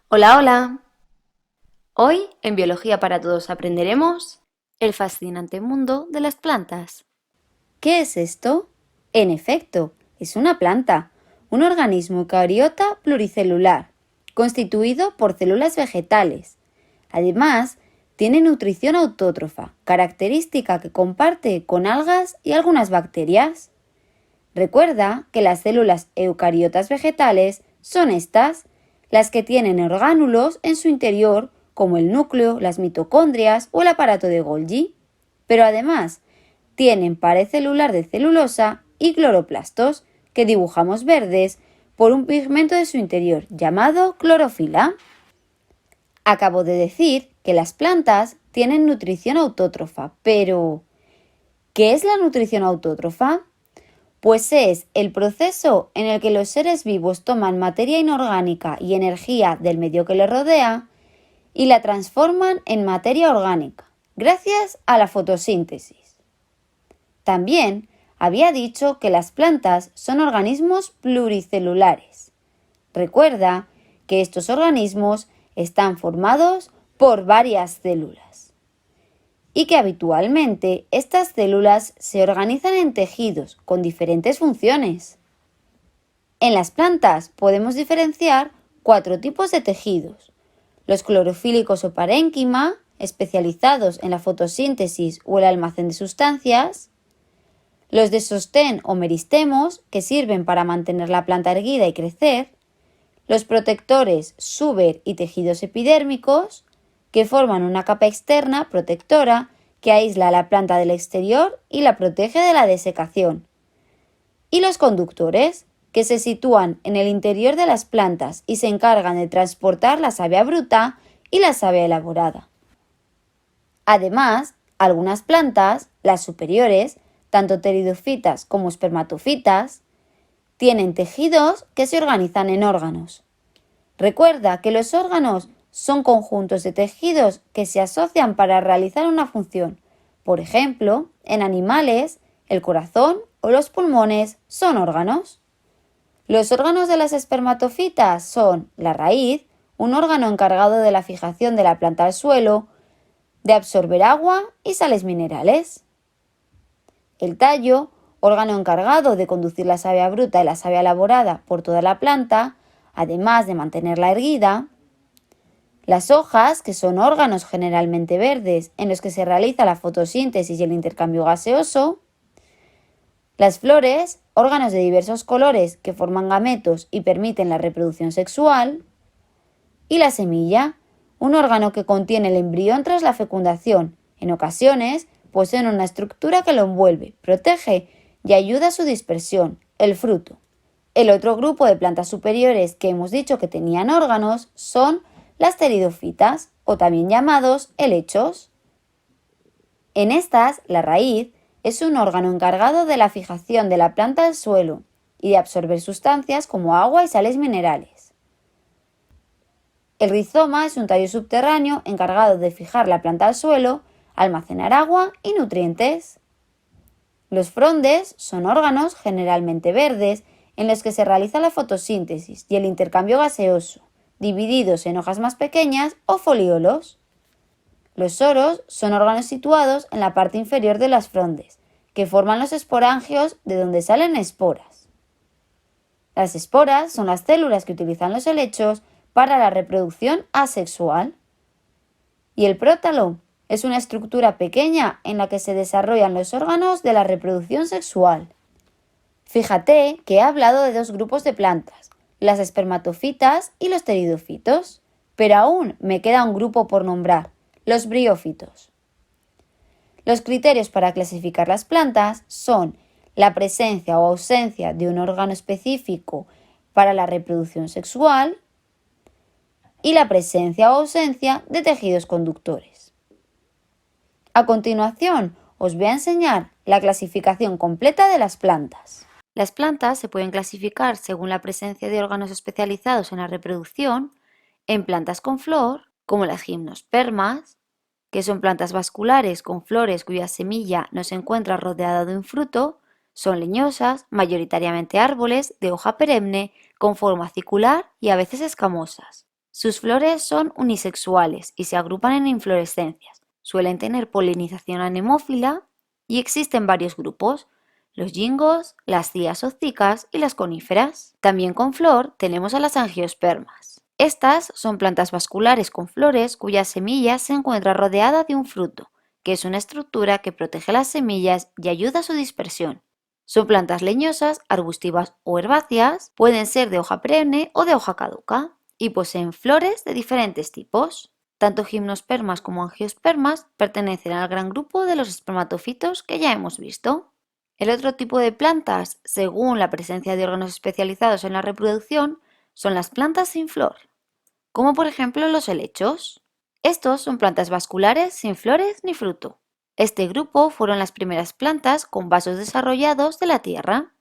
Hola, hola. Hoy en Biología para Todos aprenderemos el fascinante mundo de las plantas. ¿Qué es esto? En efecto, es una planta, un organismo eucariota pluricelular, constituido por células vegetales. Además, tiene nutrición autótrofa, característica que comparte con algas y algunas bacterias. Recuerda que las células eucariotas vegetales son estas, las que tienen orgánulos en su interior, como el núcleo, las mitocondrias o el aparato de Golgi. Pero además, tienen pared celular de celulosa y cloroplastos, que dibujamos verdes por un pigmento de su interior llamado clorofila. Acabo de decir que las plantas tienen nutrición autótrofa, pero ¿qué es la nutrición autótrofa? Pues es el proceso en el que los seres vivos toman materia inorgánica y energía del medio que les rodea y la transforman en materia orgánica, gracias a la fotosíntesis. También había dicho que las plantas son organismos pluricelulares. Recuerda que estos organismos están formados por varias células y que habitualmente estas células se organizan en tejidos con diferentes funciones. En las plantas podemos diferenciar 4 tipos de tejidos: los clorofílicos o parénquima, especializados en la fotosíntesis o el almacén de sustancias; los de sostén o meristemos, que sirven para mantener la planta erguida y crecer; los protectores suber y tejidos epidérmicos, que forman una capa externa protectora que aísla a la planta del exterior y la protege de la desecación; y los conductores, que se sitúan en el interior de las plantas y se encargan de transportar la savia bruta y la savia elaborada. Además, algunas plantas, las superiores, tanto pteridofitas como espermatofitas, tienen tejidos que se organizan en órganos. Recuerda que los órganos son conjuntos de tejidos que se asocian para realizar una función. Por ejemplo, en animales, el corazón o los pulmones son órganos. Los órganos de las espermatofitas son la raíz, un órgano encargado de la fijación de la planta al suelo, de absorber agua y sales minerales; el tallo, órgano encargado de conducir la savia bruta y la savia elaborada por toda la planta, además de mantenerla erguida; las hojas, que son órganos generalmente verdes en los que se realiza la fotosíntesis y el intercambio gaseoso; las flores, órganos de diversos colores que forman gametos y permiten la reproducción sexual; y la semilla, un órgano que contiene el embrión tras la fecundación. En ocasiones poseen una estructura que lo envuelve, protege y ayuda a su dispersión, el fruto. El otro grupo de plantas superiores que hemos dicho que tenían órganos son las pteridofitas, o también llamados helechos. En estas, la raíz es un órgano encargado de la fijación de la planta al suelo y de absorber sustancias como agua y sales minerales. El rizoma es un tallo subterráneo encargado de fijar la planta al suelo, almacenar agua y nutrientes. Los frondes son órganos generalmente verdes en los que se realiza la fotosíntesis y el intercambio gaseoso, divididos en hojas más pequeñas o folíolos. Los soros son órganos situados en la parte inferior de las frondes, que forman los esporangios de donde salen esporas. Las esporas son las células que utilizan los helechos para la reproducción asexual. Y el prótalo es una estructura pequeña en la que se desarrollan los órganos de la reproducción sexual. Fíjate que he hablado de 2 grupos de plantas, las espermatofitas y los pteridofitos, pero aún me queda un grupo por nombrar, los briófitos. Los criterios para clasificar las plantas son la presencia o ausencia de un órgano específico para la reproducción sexual y la presencia o ausencia de tejidos conductores. A continuación, os voy a enseñar la clasificación completa de las plantas. Las plantas se pueden clasificar según la presencia de órganos especializados en la reproducción en plantas con flor, como las gimnospermas, que son plantas vasculares con flores cuya semilla no se encuentra rodeada de un fruto; son leñosas, mayoritariamente árboles de hoja perenne con forma acicular y a veces escamosas. Sus flores son unisexuales y se agrupan en inflorescencias. Suelen tener polinización anemófila y existen varios grupos: los gingos, las cías o cicas y las coníferas. También con flor tenemos a las angiospermas. Estas son plantas vasculares con flores cuyas semillas se encuentran rodeadas de un fruto, que es una estructura que protege las semillas y ayuda a su dispersión. Son plantas leñosas, arbustivas o herbáceas, pueden ser de hoja perenne o de hoja caduca, y poseen flores de diferentes tipos. Tanto gimnospermas como angiospermas pertenecen al gran grupo de los espermatofitos que ya hemos visto. El otro tipo de plantas, según la presencia de órganos especializados en la reproducción, son las plantas sin flor, como por ejemplo los helechos. Estos son plantas vasculares sin flores ni fruto. Este grupo fueron las primeras plantas con vasos desarrollados de la Tierra.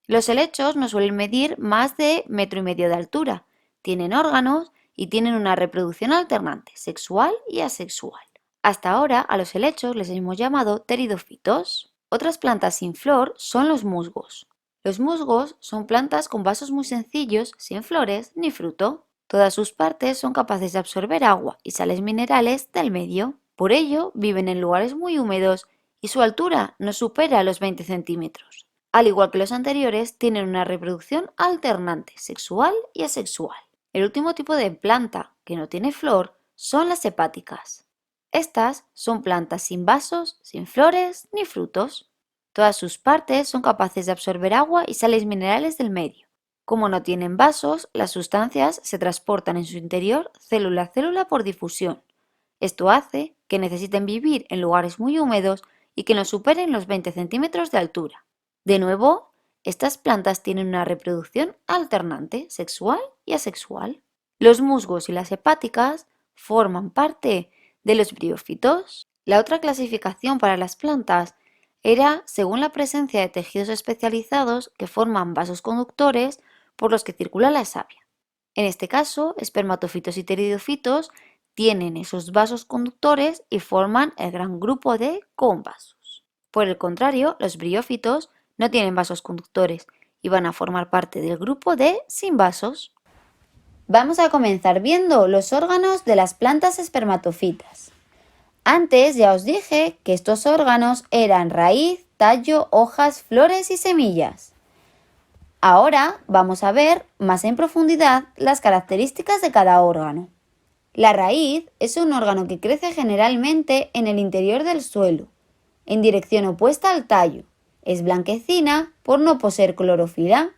Los helechos no suelen medir más de 1,5 metros de altura, tienen órganos y tienen una reproducción alternante, sexual y asexual. Hasta ahora a los helechos les hemos llamado pteridofitos. Otras plantas sin flor son los musgos. Los musgos son plantas con vasos muy sencillos, sin flores ni fruto. Todas sus partes son capaces de absorber agua y sales minerales del medio. Por ello, viven en lugares muy húmedos y su altura no supera los 20 centímetros. Al igual que los anteriores, tienen una reproducción alternante, sexual y asexual. El último tipo de planta que no tiene flor son las hepáticas. Estas son plantas sin vasos, sin flores ni frutos. Todas sus partes son capaces de absorber agua y sales minerales del medio. Como no tienen vasos, las sustancias se transportan en su interior célula a célula por difusión. Esto hace que necesiten vivir en lugares muy húmedos y que no superen los 20 centímetros de altura. De nuevo, estas plantas tienen una reproducción alternante, sexual y asexual. Los musgos y las hepáticas forman parte de los briófitos. La otra clasificación para las plantas era según la presencia de tejidos especializados que forman vasos conductores por los que circula la savia. En este caso, espermatofitos y pteridofitos tienen esos vasos conductores y forman el gran grupo de convasos. Por el contrario, los briófitos no tienen vasos conductores y van a formar parte del grupo de sin vasos. Vamos a comenzar viendo los órganos de las plantas espermatofitas. Antes ya os dije que estos órganos eran raíz, tallo, hojas, flores y semillas. Ahora vamos a ver más en profundidad las características de cada órgano. La raíz es un órgano que crece generalmente en el interior del suelo, en dirección opuesta al tallo. Es blanquecina por no poseer clorofila.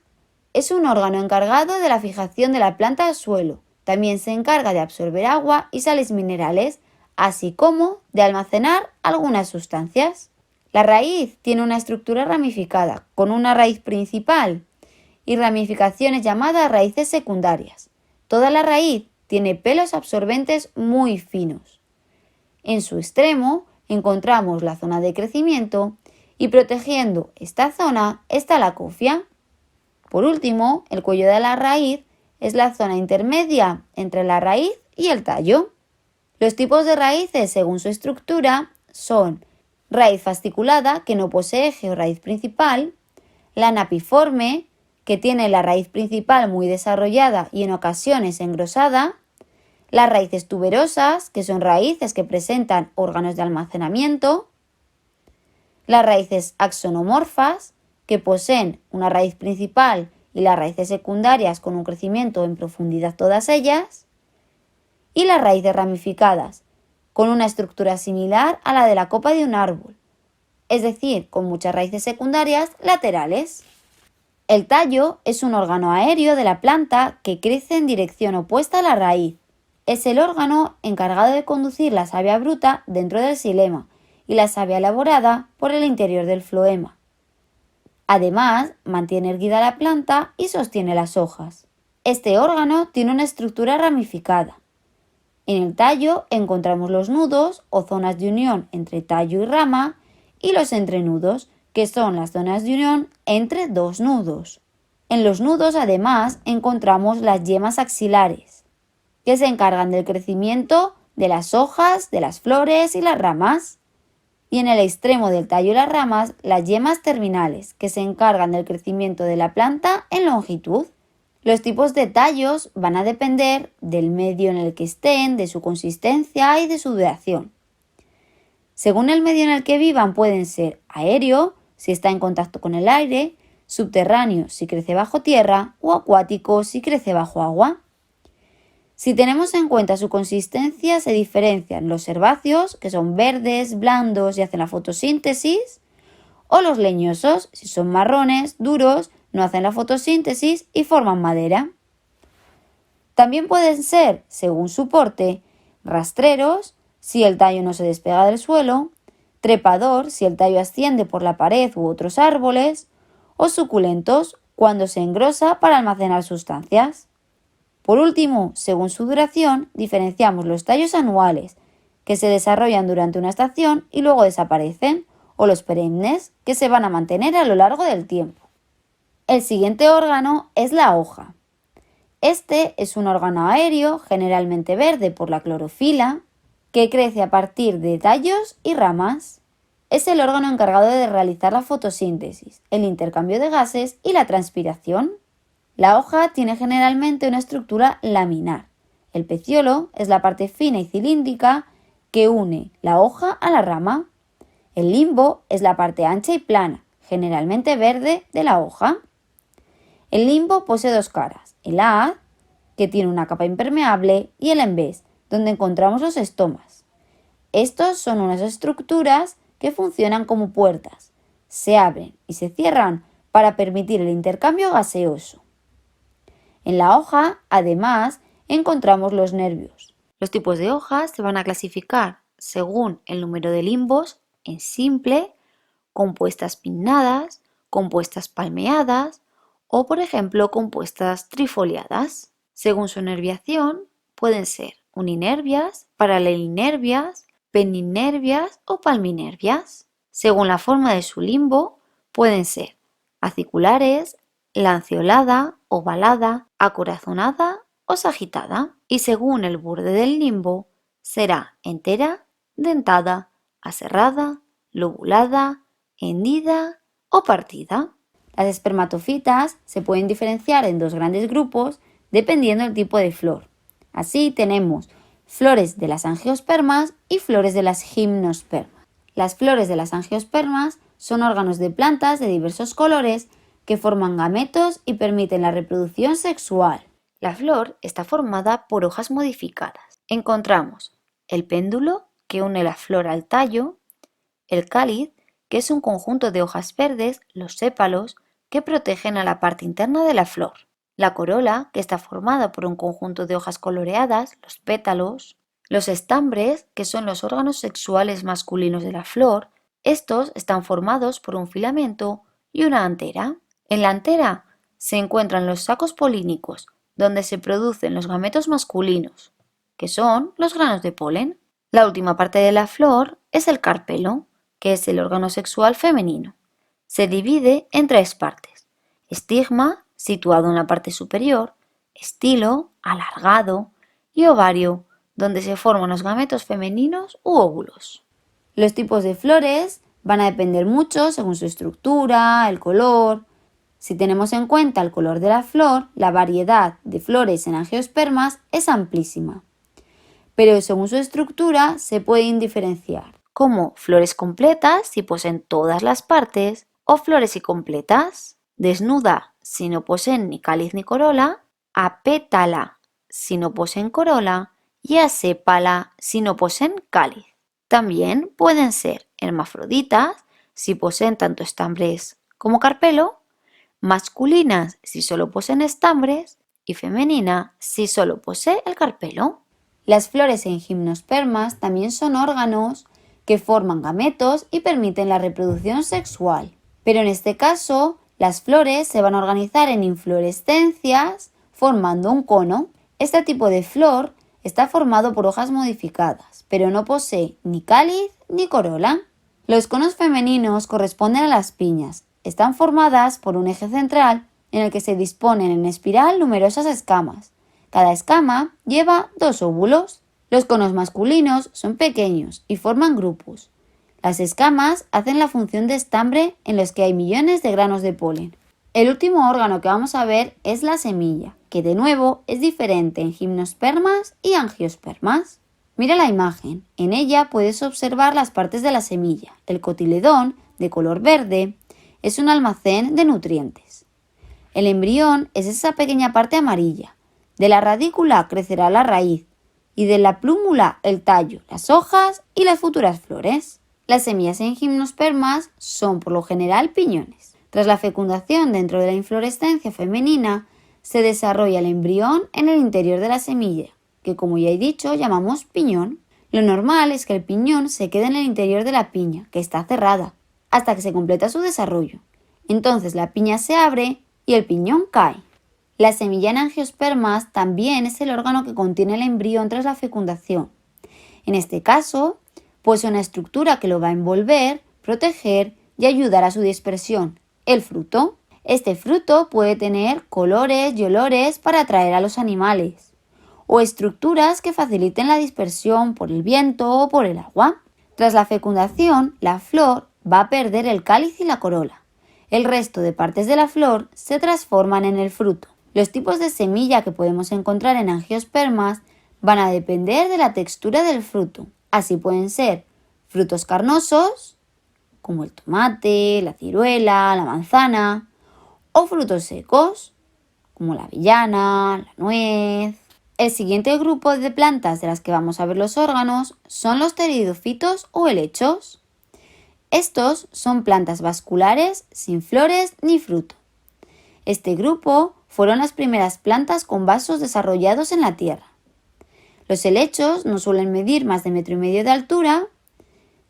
Es un órgano encargado de la fijación de la planta al suelo. También se encarga de absorber agua y sales minerales, así como de almacenar algunas sustancias. La raíz tiene una estructura ramificada, con una raíz principal y ramificaciones llamadas raíces secundarias. Toda la raíz tiene pelos absorbentes muy finos. En su extremo encontramos la zona de crecimiento y protegiendo esta zona está la cofia. Por último, el cuello de la raíz es la zona intermedia entre la raíz y el tallo. Los tipos de raíces según su estructura son raíz fasciculada, que no posee eje o raíz principal, la napiforme, que tiene la raíz principal muy desarrollada y en ocasiones engrosada, las raíces tuberosas, que son raíces que presentan órganos de almacenamiento, las raíces axonomorfas, que poseen una raíz principal y las raíces secundarias con un crecimiento en profundidad todas ellas, y las raíces ramificadas, con una estructura similar a la de la copa de un árbol, es decir, con muchas raíces secundarias laterales. El tallo es un órgano aéreo de la planta que crece en dirección opuesta a la raíz. Es el órgano encargado de conducir la savia bruta dentro del xilema y la savia elaborada por el interior del floema. Además, mantiene erguida la planta y sostiene las hojas. Este órgano tiene una estructura ramificada. En el tallo encontramos los nudos o zonas de unión entre tallo y rama y los entrenudos, que son las zonas de unión entre dos nudos. En los nudos, además, encontramos las yemas axilares, que se encargan del crecimiento de las hojas, de las flores y las ramas. Y en el extremo del tallo y las ramas, las yemas terminales, que se encargan del crecimiento de la planta en longitud. Los tipos de tallos van a depender del medio en el que estén, de su consistencia y de su duración. Según el medio en el que vivan, pueden ser aéreo, si está en contacto con el aire, subterráneo, si crece bajo tierra, o acuático, si crece bajo agua. Si tenemos en cuenta su consistencia, se diferencian los herbáceos, que son verdes, blandos y hacen la fotosíntesis, o los leñosos, si son marrones, duros, no hacen la fotosíntesis y forman madera. También pueden ser, según su porte, rastreros, si el tallo no se despega del suelo, trepador, si el tallo asciende por la pared u otros árboles, o suculentos, cuando se engrosa para almacenar sustancias. Por último, según su duración, diferenciamos los tallos anuales, que se desarrollan durante una estación y luego desaparecen, o los perennes, que se van a mantener a lo largo del tiempo. El siguiente órgano es la hoja. Este es un órgano aéreo, generalmente verde por la clorofila, que crece a partir de tallos y ramas. Es el órgano encargado de realizar la fotosíntesis, el intercambio de gases y la transpiración. La hoja tiene generalmente una estructura laminar. El peciolo es la parte fina y cilíndrica que une la hoja a la rama. El limbo es la parte ancha y plana, generalmente verde, de la hoja. El limbo posee dos caras, el haz, que tiene una capa impermeable, y el embés, donde encontramos los estomas. Estos son unas estructuras que funcionan como puertas. Se abren y se cierran para permitir el intercambio gaseoso. En la hoja, además, encontramos los nervios. Los tipos de hojas se van a clasificar según el número de limbos en simple, compuestas pinnadas, compuestas palmeadas o, por ejemplo, compuestas trifoliadas. Según su nerviación, pueden ser uninervias, paralelinervias, peninervias o palminervias. Según la forma de su limbo, pueden ser aciculares, lanceolada, ovalada, acorazonada o sagitada. Y según el borde del limbo, será entera, dentada, aserrada, lobulada, hendida o partida. Las espermatofitas se pueden diferenciar en dos grandes grupos dependiendo del tipo de flor. Así tenemos flores de las angiospermas y flores de las gimnospermas. Las flores de las angiospermas son órganos de plantas de diversos colores que forman gametos y permiten la reproducción sexual. La flor está formada por hojas modificadas. Encontramos el péndulo, que une la flor al tallo, el cáliz, que es un conjunto de hojas verdes, los sépalos, que protegen a la parte interna de la flor, la corola, que está formada por un conjunto de hojas coloreadas, los pétalos, los estambres, que son los órganos sexuales masculinos de la flor. Estos están formados por un filamento y una antera. En la antera se encuentran los sacos polínicos, donde se producen los gametos masculinos, que son los granos de polen. La última parte de la flor es el carpelo, que es el órgano sexual femenino. Se divide en tres partes: estigma, situado en la parte superior, estilo, alargado, y ovario, donde se forman los gametos femeninos u óvulos. Los tipos de flores van a depender mucho según su estructura, el color. Si tenemos en cuenta el color de la flor, la variedad de flores en angiospermas es amplísima. Pero según su estructura se pueden diferenciar, como flores completas si poseen todas las partes, o flores incompletas, desnuda si no poseen ni cáliz ni corola, apétala si no poseen corola y asépala si no poseen cáliz. También pueden ser hermafroditas si poseen tanto estambres como carpelo, masculinas si solo poseen estambres y femenina si solo posee el carpelo. Las flores en gimnospermas también son órganos que forman gametos y permiten la reproducción sexual. Pero en este caso, las flores se van a organizar en inflorescencias formando un cono. Este tipo de flor está formado por hojas modificadas, pero no posee ni cáliz ni corola. Los conos femeninos corresponden a las piñas. Están formadas por un eje central en el que se disponen en espiral numerosas escamas. Cada escama lleva 2 óvulos. Los conos masculinos son pequeños y forman grupos. Las escamas hacen la función de estambre en los que hay millones de granos de polen. El último órgano que vamos a ver es la semilla, que de nuevo es diferente en gimnospermas y angiospermas. Mira la imagen. En ella puedes observar las partes de la semilla. El cotiledón, de color verde, es un almacén de nutrientes. El embrión es esa pequeña parte amarilla. De la radícula crecerá la raíz y de la plúmula el tallo, las hojas y las futuras flores. Las semillas en gimnospermas son por lo general piñones. Tras la fecundación dentro de la inflorescencia femenina, se desarrolla el embrión en el interior de la semilla, que como ya he dicho llamamos piñón. Lo normal es que el piñón se quede en el interior de la piña, que está cerrada, hasta que se completa su desarrollo. Entonces la piña se abre y el piñón cae. La semilla en angiospermas también es el órgano que contiene el embrión tras la fecundación. En este caso, posee una estructura que lo va a envolver, proteger y ayudar a su dispersión, el fruto. Este fruto puede tener colores y olores para atraer a los animales, o estructuras que faciliten la dispersión por el viento o por el agua. Tras la fecundación, la flor va a perder el cáliz y la corola. El resto de partes de la flor se transforman en el fruto. Los tipos de semilla que podemos encontrar en angiospermas van a depender de la textura del fruto. Así pueden ser frutos carnosos, como el tomate, la ciruela, la manzana, o frutos secos, como la avellana, la nuez. El siguiente grupo de plantas de las que vamos a ver los órganos son los pteridofitos o helechos. Estos son plantas vasculares sin flores ni fruto. Este grupo fueron las primeras plantas con vasos desarrollados en la tierra. Los helechos no suelen medir más de 1,5 metros de altura,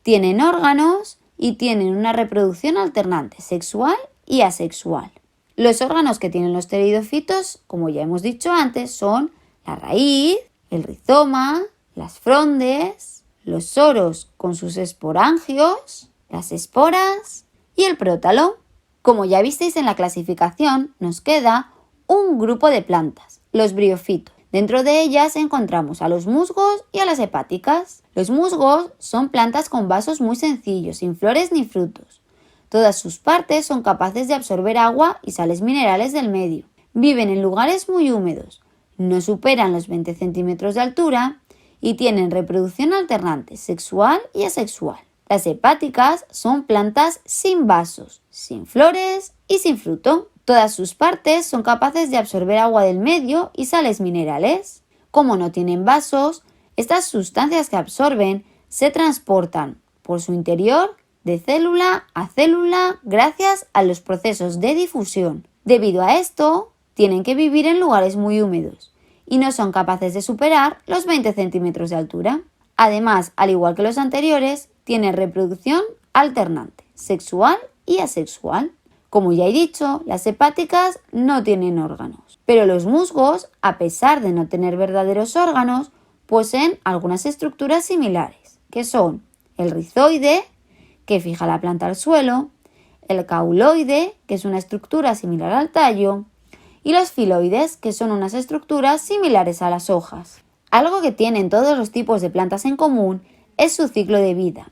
tienen órganos y tienen una reproducción alternante, sexual y asexual. Los órganos que tienen los pteridofitos, como ya hemos dicho antes, son la raíz, el rizoma, las frondes, los soros con sus esporangios, las esporas y el prótalo. Como ya visteis en la clasificación, nos queda un grupo de plantas, los briofitos. Dentro de ellas encontramos a los musgos y a las hepáticas. Los musgos son plantas con vasos muy sencillos, sin flores ni frutos. Todas sus partes son capaces de absorber agua y sales minerales del medio. Viven en lugares muy húmedos, no superan los 20 centímetros de altura y tienen reproducción alternante, sexual y asexual. Las hepáticas son plantas sin vasos, sin flores y sin fruto. Todas sus partes son capaces de absorber agua del medio y sales minerales. Como no tienen vasos, estas sustancias que absorben se transportan por su interior de célula a célula gracias a los procesos de difusión. Debido a esto, tienen que vivir en lugares muy húmedos y no son capaces de superar los 20 centímetros de altura. Además, al igual que los anteriores, tiene reproducción alternante, sexual y asexual. Como ya he dicho, las hepáticas no tienen órganos, pero los musgos, a pesar de no tener verdaderos órganos, poseen algunas estructuras similares, que son el rizoide, que fija la planta al suelo, el cauloide, que es una estructura similar al tallo, y los filoides, que son unas estructuras similares a las hojas. Algo que tienen todos los tipos de plantas en común es su ciclo de vida.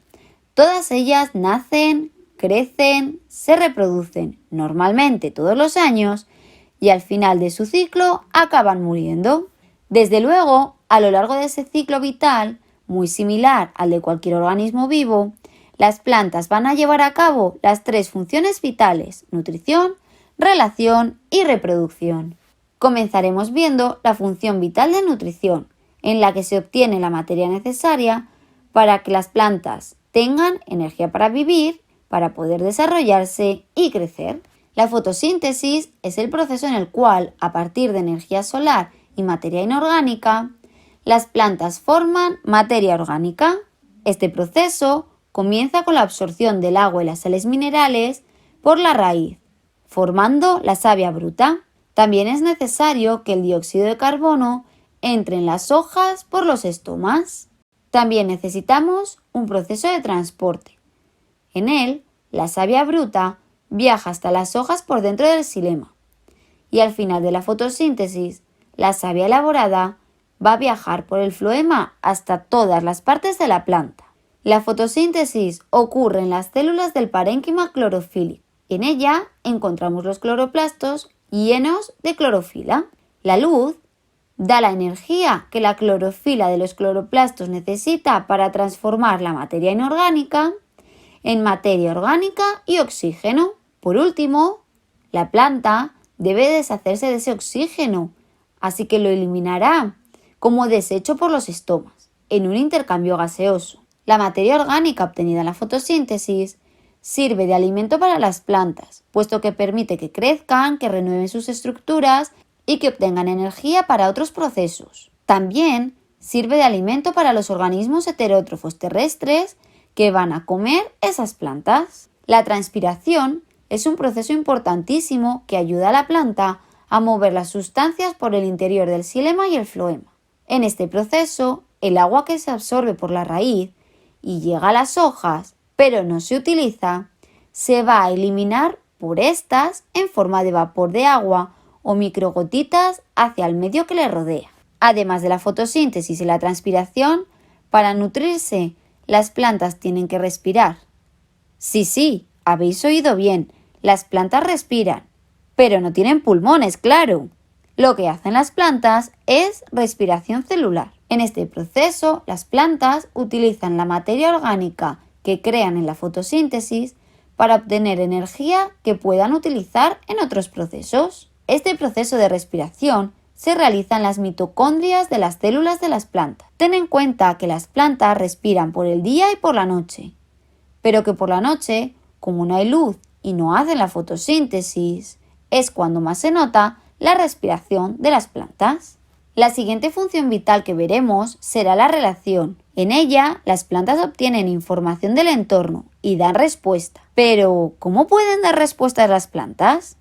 Todas ellas nacen, crecen, se reproducen normalmente todos los años y al final de su ciclo acaban muriendo. Desde luego, a lo largo de ese ciclo vital, muy similar al de cualquier organismo vivo, las plantas van a llevar a cabo las 3 funciones vitales: nutrición, relación y reproducción. Comenzaremos viendo la función vital de nutrición, en la que se obtiene la materia necesaria para que las plantas tengan energía para vivir, para poder desarrollarse y crecer. La fotosíntesis es el proceso en el cual, a partir de energía solar y materia inorgánica, las plantas forman materia orgánica. Este proceso comienza con la absorción del agua y las sales minerales por la raíz, formando la savia bruta. También es necesario que el dióxido de carbono entre en las hojas por los estomas. También necesitamos un proceso de transporte. En él, la savia bruta viaja hasta las hojas por dentro del xilema y al final de la fotosíntesis, la savia elaborada va a viajar por el floema hasta todas las partes de la planta. La fotosíntesis ocurre en las células del parénquima clorofílico En ella encontramos los cloroplastos llenos de clorofila. La luz da la energía que la clorofila de los cloroplastos necesita para transformar la materia inorgánica en materia orgánica y oxígeno. Por último, la planta debe deshacerse de ese oxígeno, así que lo eliminará como desecho por los estomas, en un intercambio gaseoso. La materia orgánica obtenida en la fotosíntesis sirve de alimento para las plantas, puesto que permite que crezcan, que renueven sus estructuras y que obtengan energía para otros procesos. También sirve de alimento para los organismos heterótrofos terrestres que van a comer esas plantas. La transpiración es un proceso importantísimo que ayuda a la planta a mover las sustancias por el interior del xilema y el floema. En este proceso, el agua que se absorbe por la raíz y llega a las hojas, pero no se utiliza, se va a eliminar por estas en forma de vapor de agua o microgotitas hacia el medio que le rodea. Además de la fotosíntesis y la transpiración, para nutrirse, las plantas tienen que respirar. Sí, habéis oído bien, las plantas respiran, pero no tienen pulmones, claro. Lo que hacen las plantas es respiración celular. En este proceso, las plantas utilizan la materia orgánica que crean en la fotosíntesis para obtener energía que puedan utilizar en otros procesos. Este proceso de respiración se realiza en las mitocondrias de las células de las plantas. Ten en cuenta que las plantas respiran por el día y por la noche, pero que por la noche, como no hay luz y no hacen la fotosíntesis, es cuando más se nota la respiración de las plantas. La siguiente función vital que veremos será la relación. En ella, las plantas obtienen información del entorno y dan respuesta. Pero, ¿cómo pueden dar respuesta las plantas?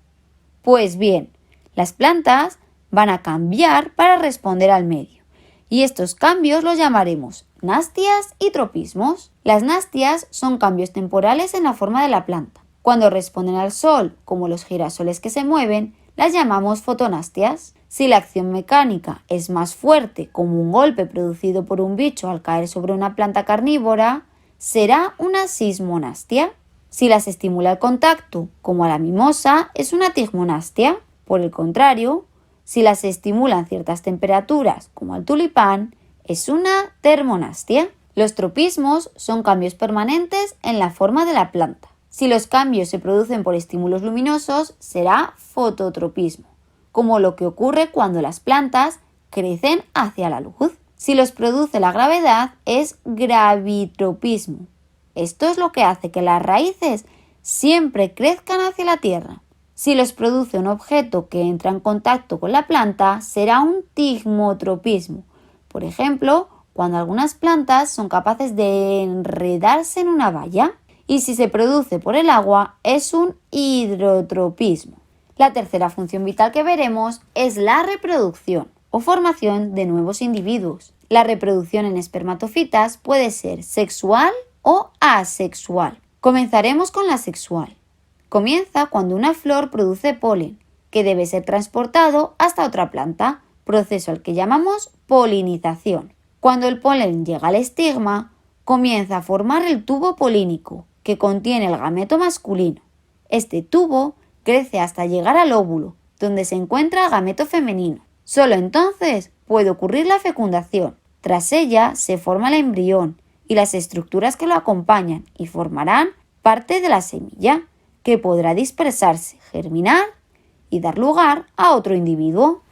Pues bien, las plantas van a cambiar para responder al medio. Y estos cambios los llamaremos nastias y tropismos. Las nastias son cambios temporales en la forma de la planta. Cuando responden al sol, como los girasoles que se mueven, las llamamos fotonastias. Si la acción mecánica es más fuerte, como un golpe producido por un bicho al caer sobre una planta carnívora, será una sismonastia. Si las estimula el contacto, como a la mimosa, es una tigmonastia. Por el contrario, si las estimulan ciertas temperaturas, como al tulipán, es una termonastia. Los tropismos son cambios permanentes en la forma de la planta. Si los cambios se producen por estímulos luminosos, será fototropismo, como lo que ocurre cuando las plantas crecen hacia la luz. Si los produce la gravedad, es gravitropismo. Esto es lo que hace que las raíces siempre crezcan hacia la tierra. Si los produce un objeto que entra en contacto con la planta, será un tigmotropismo. Por ejemplo, cuando algunas plantas son capaces de enredarse en una valla. Y si se produce por el agua, es un hidrotropismo. La tercera función vital que veremos es la reproducción o formación de nuevos individuos. La reproducción en espermatofitas puede ser sexual o asexual. Comenzaremos con la sexual. Comienza cuando una flor produce polen, que debe ser transportado hasta otra planta, proceso al que llamamos polinización. Cuando el polen llega al estigma, comienza a formar el tubo polínico, que contiene el gameto masculino. Este tubo crece hasta llegar al óvulo, donde se encuentra el gameto femenino. Solo entonces puede ocurrir la fecundación. Tras ella se forma el embrión y las estructuras que lo acompañan y formarán parte de la semilla, que podrá dispersarse, germinar y dar lugar a otro individuo.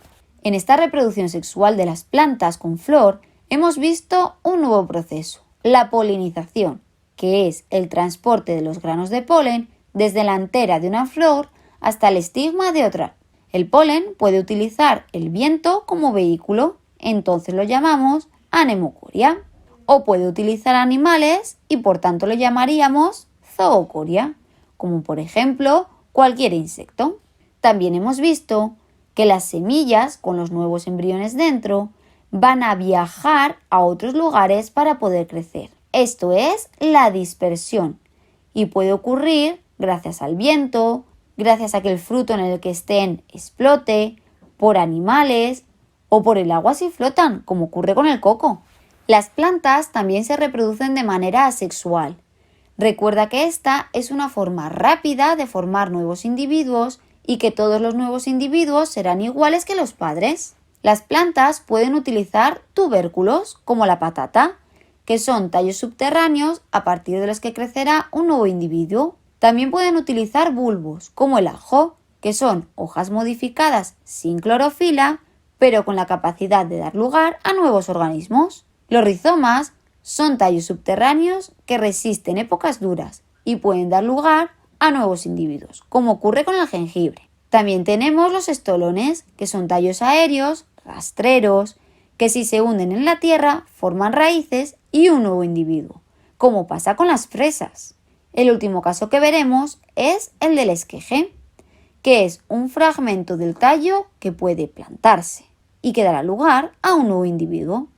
En esta reproducción sexual de las plantas con flor hemos visto un nuevo proceso, la polinización, que es el transporte de los granos de polen desde la antera de una flor hasta el estigma de otra. El polen puede utilizar el viento como vehículo, entonces lo llamamos anemocoria, o puede utilizar animales y por tanto lo llamaríamos zoocoria, como por ejemplo cualquier insecto. También hemos visto que las semillas con los nuevos embriones dentro van a viajar a otros lugares para poder crecer. Esto es la dispersión y puede ocurrir gracias al viento, gracias a que el fruto en el que estén explote, por animales o por el agua si flotan, como ocurre con el coco. Las plantas también se reproducen de manera asexual. Recuerda que esta es una forma rápida de formar nuevos individuos y que todos los nuevos individuos serán iguales que los padres. Las plantas pueden utilizar tubérculos, como la patata, que son tallos subterráneos a partir de los que crecerá un nuevo individuo. También pueden utilizar bulbos, como el ajo, que son hojas modificadas sin clorofila, pero con la capacidad de dar lugar a nuevos organismos. Los rizomas son tallos subterráneos que resisten épocas duras y pueden dar lugar a nuevos individuos, como ocurre con el jengibre. También tenemos los estolones, que son tallos aéreos, rastreros, que si se hunden en la tierra forman raíces y un nuevo individuo, como pasa con las fresas. El último caso que veremos es el del esqueje, que es un fragmento del tallo que puede plantarse y que dará lugar a un nuevo individuo.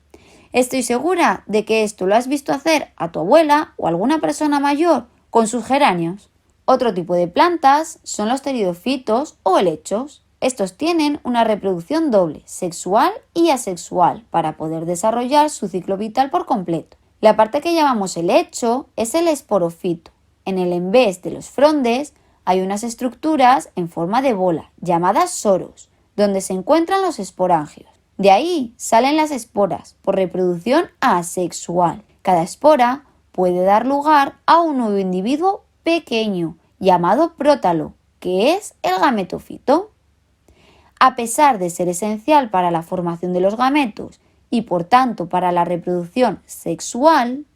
Estoy segura de que esto lo has visto hacer a tu abuela o alguna persona mayor con sus geranios. Otro tipo de plantas son los pteridofitos o helechos. Estos tienen una reproducción doble, sexual y asexual, para poder desarrollar su ciclo vital por completo. La parte que llamamos helecho es el esporofito. En el envés de los frondes hay unas estructuras en forma de bola, llamadas soros, donde se encuentran los esporangios. De ahí salen las esporas por reproducción asexual. Cada espora puede dar lugar a un nuevo individuo pequeño, llamado prótalo, que es el gametofito. A pesar de ser esencial para la formación de los gametos y por tanto para la reproducción sexual,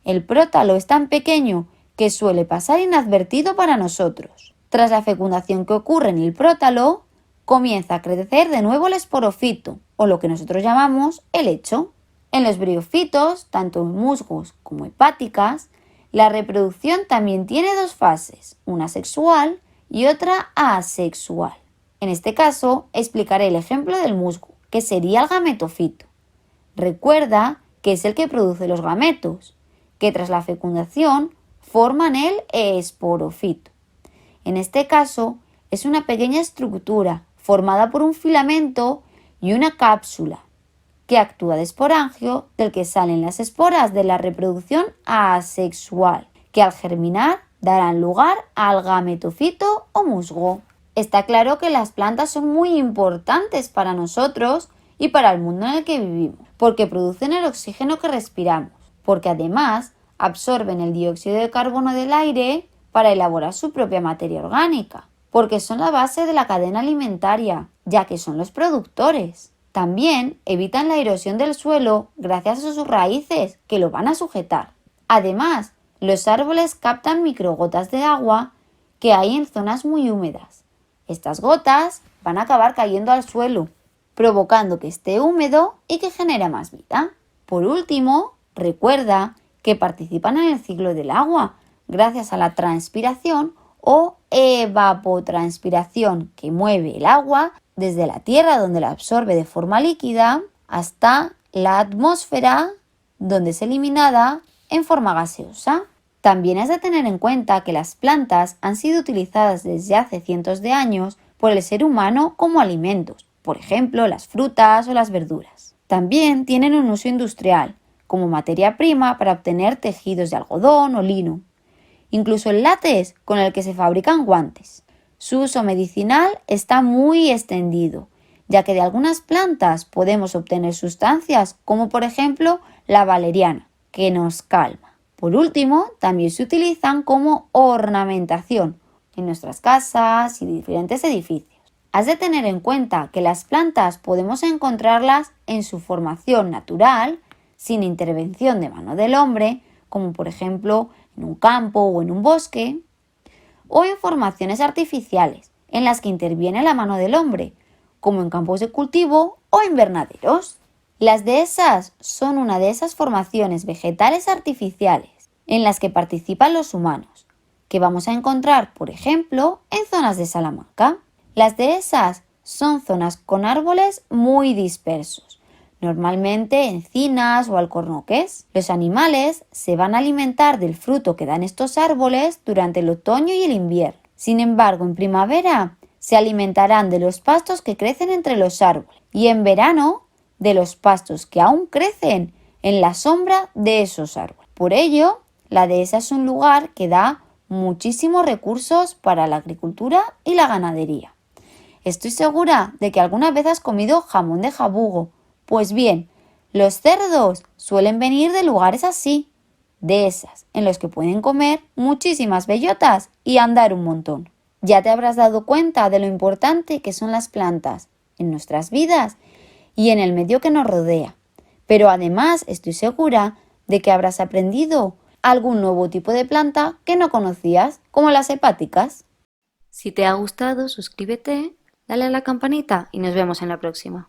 el prótalo es tan pequeño que suele pasar inadvertido para nosotros. Tras la fecundación que ocurre en el prótalo, comienza a crecer de nuevo el esporofito, o lo que nosotros llamamos helecho. En los briofitos, tanto en musgos como hepáticas, la reproducción también tiene dos fases, una sexual y otra asexual. En este caso, explicaré el ejemplo del musgo, que sería el gametofito. Recuerda que es el que produce los gametos, que tras la fecundación forman el esporofito. En este caso, es una pequeña estructura formada por un filamento y una cápsula que actúa de esporangio del que salen las esporas de la reproducción asexual, que al germinar darán lugar al gametofito o musgo. Está claro que las plantas son muy importantes para nosotros y para el mundo en el que vivimos, porque producen el oxígeno que respiramos, porque además absorben el dióxido de carbono del aire para elaborar su propia materia orgánica, porque son la base de la cadena alimentaria, ya que son los productores. También evitan la erosión del suelo gracias a sus raíces, que lo van a sujetar. Además, los árboles captan microgotas de agua que hay en zonas muy húmedas. Estas gotas van a acabar cayendo al suelo, provocando que esté húmedo y que genere más vida. Por último, recuerda que participan en el ciclo del agua gracias a la transpiración o evapotranspiración, que mueve el agua desde la tierra, donde la absorbe de forma líquida, hasta la atmósfera, donde es eliminada en forma gaseosa. También has de tener en cuenta que las plantas han sido utilizadas desde hace cientos de años por el ser humano como alimentos, por ejemplo, las frutas o las verduras. También tienen un uso industrial, como materia prima para obtener tejidos de algodón o lino. Incluso el látex con el que se fabrican guantes. Su uso medicinal está muy extendido, ya que de algunas plantas podemos obtener sustancias como por ejemplo la valeriana, que nos calma. Por último, también se utilizan como ornamentación en nuestras casas y diferentes edificios. Has de tener en cuenta que las plantas podemos encontrarlas en su formación natural, sin intervención de mano del hombre, como por ejemplo en un campo o en un bosque, o en formaciones artificiales, en las que interviene la mano del hombre, como en campos de cultivo o invernaderos. Las dehesas son una de esas formaciones vegetales artificiales en las que participan los humanos, que vamos a encontrar, por ejemplo, en zonas de Salamanca. Las dehesas son zonas con árboles muy dispersos, normalmente encinas o alcornoques. Los animales se van a alimentar del fruto que dan estos árboles durante el otoño y el invierno. Sin embargo, en primavera se alimentarán de los pastos que crecen entre los árboles y en verano de los pastos que aún crecen en la sombra de esos árboles. Por ello, La dehesa es un lugar que da muchísimos recursos para la agricultura y la ganadería. Estoy segura de que alguna vez has comido jamón de jabugo. Pues bien, los cerdos suelen venir de lugares así, dehesas, en los que pueden comer muchísimas bellotas y andar un montón. Ya te habrás dado cuenta de lo importante que son las plantas en nuestras vidas y en el medio que nos rodea. Pero además estoy segura de que habrás aprendido algún nuevo tipo de planta que no conocías, como las hepáticas. Si te ha gustado, suscríbete, dale a la campanita y nos vemos en la próxima.